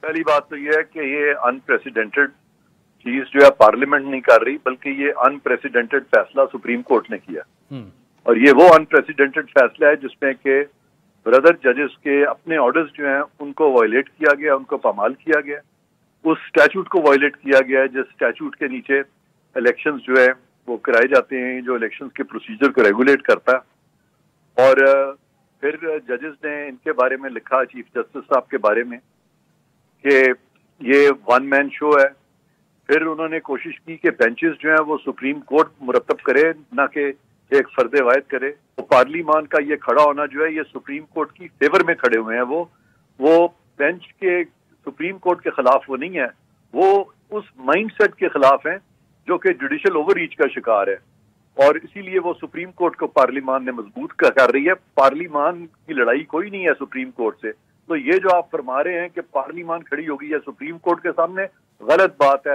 पहली बात तो ये है कि ये अनप्रेसिडेंटेड चीज जो है पार्लियामेंट नहीं कर रही, बल्कि ये अनप्रेसिडेंटेड फैसला सुप्रीम कोर्ट ने किया। और ये वो अनप्रेसिडेंटेड फैसला है जिसमें कि ब्रदर जजेस के अपने ऑर्डर्स जो हैं उनको वायलेट किया गया, उनको पामाल किया गया, उस स्टैचूट को वायलेट किया गया है जिस स्टैचूट के नीचे इलेक्शंस जो है वो कराए जाते हैं, जो इलेक्शंस के प्रोसीजर को रेगुलेट करता है। और फिर जजेस ने इनके बारे में लिखा, चीफ जस्टिस साहब के बारे में, कि ये वन मैन शो है। फिर उन्होंने कोशिश की कि बेंचेस जो हैं वो सुप्रीम कोर्ट मुरतब करे, ना कि एक फर्द वायद करे। तो पार्लिमान का ये खड़ा होना जो है ये सुप्रीम कोर्ट की फेवर में खड़े हुए हैं। वो बेंच के सुप्रीम कोर्ट के खिलाफ वो नहीं है, वो उस माइंडसेट के खिलाफ हैं जो कि जुडिशियल ओवररीच का शिकार है। और इसीलिए वो सुप्रीम कोर्ट को पार्लिमान ने मजबूत कर रही है। पार्लिमान की लड़ाई कोई नहीं है सुप्रीम कोर्ट से। तो ये जो आप फरमा रहे हैं कि पार्लिमान खड़ी होगी है सुप्रीम कोर्ट के सामने, गलत बात है।